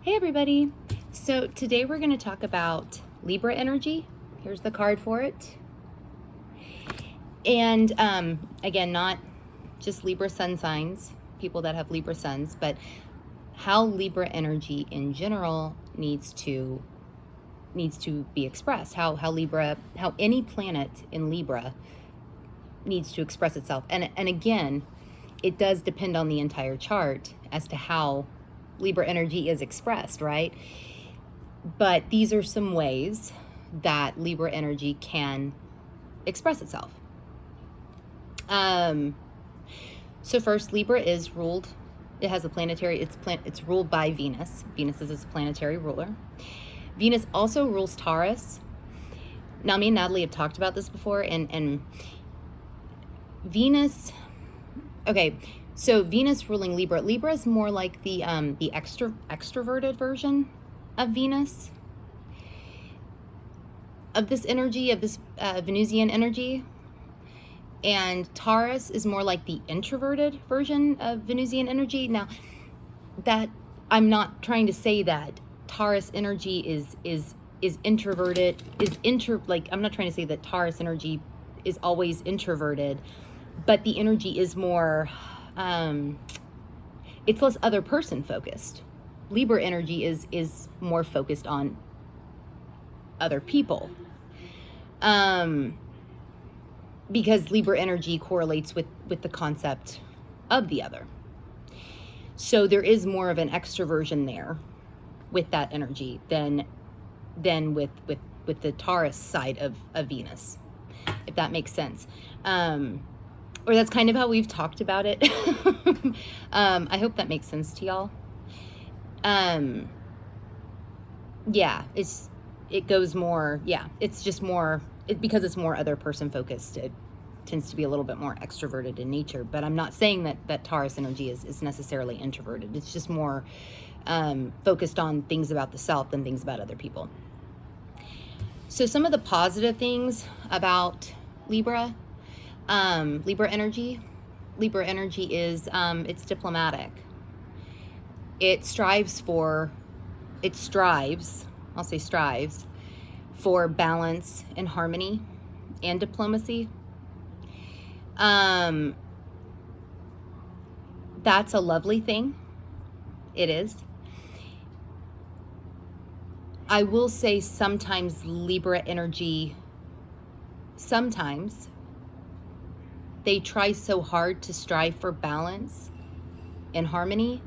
Hey everybody! So today we're going to talk about Libra energy. Here's the card for it. And again, not just Libra sun signs, people that have Libra suns, but how Libra energy in general needs to be expressed. How any planet in Libra needs to express itself. And again, it does depend on the entire chart as to how Libra energy is expressed, right? But these are some ways that Libra energy can express itself. So first, Libra is ruled, it has a planetary, it's ruled by Venus. Venus is its planetary ruler. Venus also rules Taurus. Now, me and Natalie have talked about this before, and Venus, okay, so Venus ruling Libra. Libra is more like the extroverted version of Venus, of this energy, of this Venusian energy. And Taurus is more like the introverted version of Venusian energy. Now, that I'm not trying to say that Taurus energy is introverted, I'm not trying to say that Taurus energy is always introverted, but the energy is more, it's less other person focused. Libra energy is more focused on other people. Because Libra energy correlates with the concept of the other. So there is more of an extroversion there with that energy than with the Taurus side of Venus, if that makes sense. Or that's kind of how we've talked about it. I hope that makes sense to y'all. Yeah, it goes more, yeah, it's just more, because it's more other person focused, it tends to be a little bit more extroverted in nature. But I'm not saying that Taurus energy is necessarily introverted. It's just more focused on things about the self than things about other people. So some of the positive things about Libra energy is, it's diplomatic. It strives for balance and harmony and diplomacy. That's a lovely thing. It is. I will say sometimes Libra energy, sometimes they try so hard to strive for balance and harmony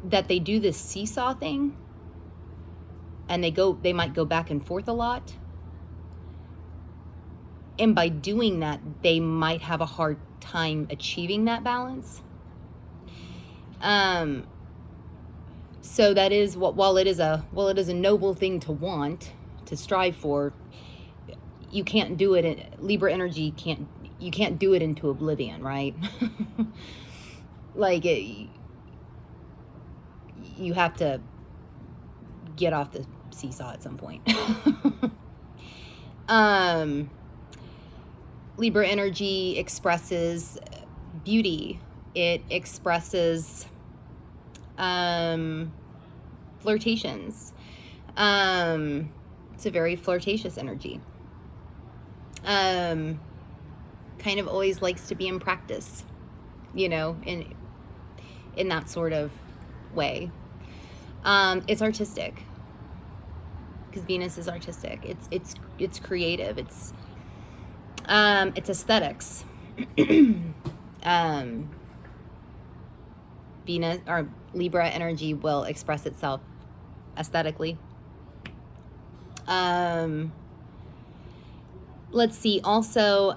that they do this seesaw thing, and they might go back and forth a lot. And by doing that, they might have a hard time achieving that balance. So that is while it is a noble thing to want, to strive for, you can't do it. Libra energy you can't do it into oblivion, right? Like you have to get off the seesaw at some point. Libra energy expresses beauty. It expresses flirtations. It's a very flirtatious energy. Kind of always likes to be in practice, in that sort of way. It's artistic, because Venus is artistic. It's creative. It's aesthetics. Venus or Libra energy will express itself aesthetically. Let's see. Also,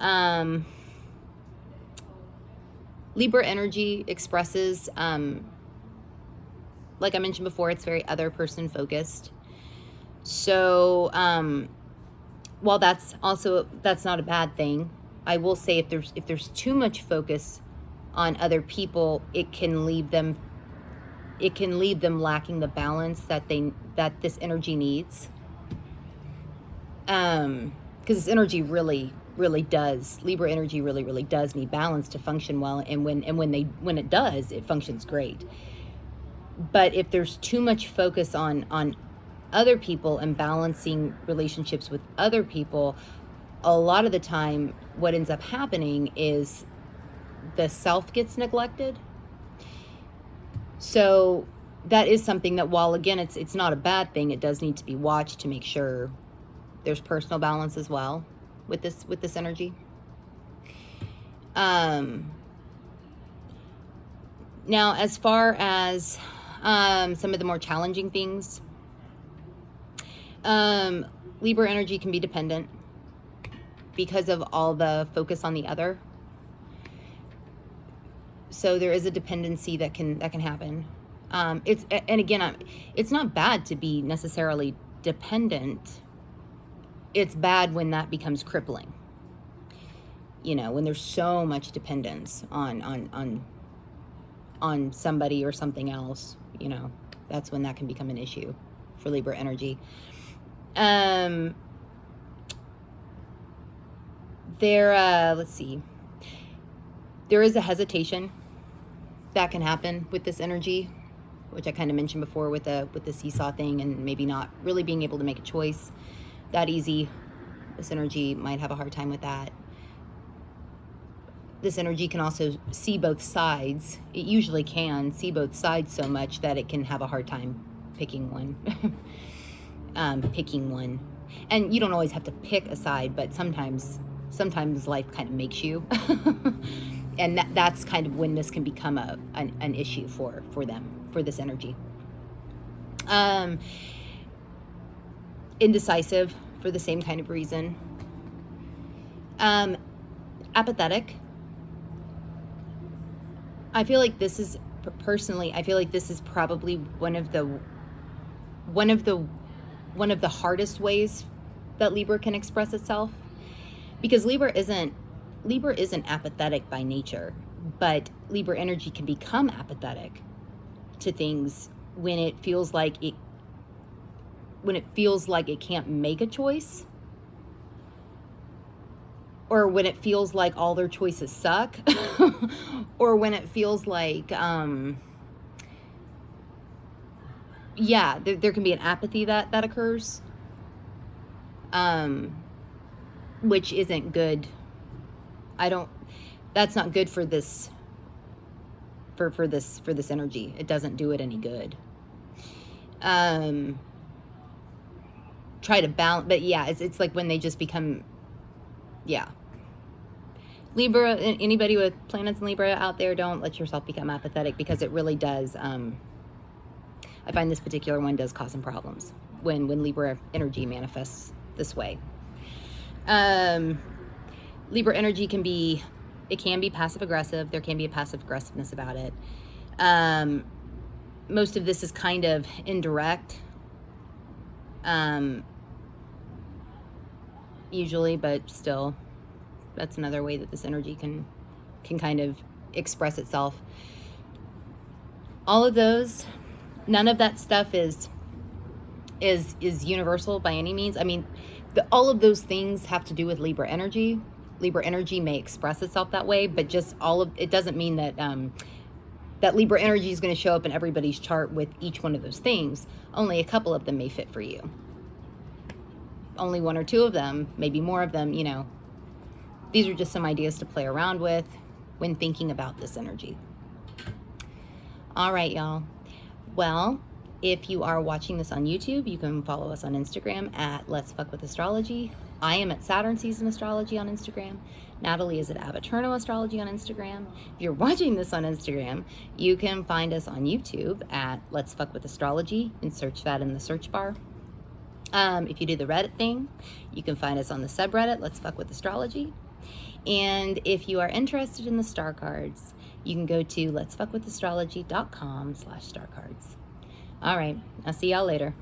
Libra energy expresses, like I mentioned before, it's very other person focused. So, while that's not a bad thing, I will say if there's too much focus on other people, it can leave them lacking the balance that this energy needs. Because this energy really does, Libra energy really does need balance to function well, and when it does, it functions great. But if there's too much focus on other people and balancing relationships with other people, a lot of the time what ends up happening is the self gets neglected. So that is something that, while again it's not a bad thing, it does need to be watched to make sure there's personal balance as well with this energy. Now, as far as some of the more challenging things, Libra energy can be dependent because of all the focus on the other. So there is a dependency that can happen. It's not bad to be necessarily dependent. It's bad when that becomes crippling. You know, when there's so much dependence on somebody or something else, you know, that's when that can become an issue for Libra energy. Let's see. There is a hesitation that can happen with this energy, which I kind of mentioned before with the seesaw thing, and maybe not really being able to make a choice that easy. This energy might have a hard time with that. This energy can also see both sides. It usually can see both sides so much that it can have a hard time picking one. And you don't always have to pick a side, but sometimes life kind of makes you. And that's kind of when this can become an issue for them, for this energy. Indecisive for the same kind of reason. Apathetic. I feel like this is probably one of the hardest ways that Libra can express itself, because Libra isn't apathetic by nature, but Libra energy can become apathetic to things when it feels like it can't make a choice, or when it feels like all their choices suck, or when it feels like there can be an apathy that occurs, which isn't good. That's not good for this energy. It doesn't do it any good. Try to balance, but yeah, it's like when they just become, Libra, anybody with planets in Libra out there, don't let yourself become apathetic, because it really does. I find this particular one does cause some problems when Libra energy manifests this way. Libra energy can be passive aggressive. There can be a passive aggressiveness about it. Most of this is kind of indirect, usually, but still, that's another way that this energy can kind of express itself. All of those, none of that stuff is universal by any means. I mean, all of those things have to do with Libra energy. Libra energy may express itself that way, but just it doesn't mean that that Libra energy is going to show up in everybody's chart with each one of those things. Only a couple of them may fit for you. Only one or two of them, maybe more of them, you know. These are just some ideas to play around with when thinking about this energy. All right, y'all. Well, if you are watching this on YouTube, you can follow us on Instagram at Let's Fuck With Astrology. I am at Saturn Season Astrology on Instagram. Natalie is at Aviturno Astrology on Instagram. If you're watching this on Instagram, you can find us on YouTube at Let's Fuck With Astrology and search that in the search bar. If you do the Reddit thing, you can find us on the subreddit Let's Fuck With Astrology. And if you are interested in the star cards, you can go to letsfuckwithastrology.com/starcards. All right, I'll see y'all later.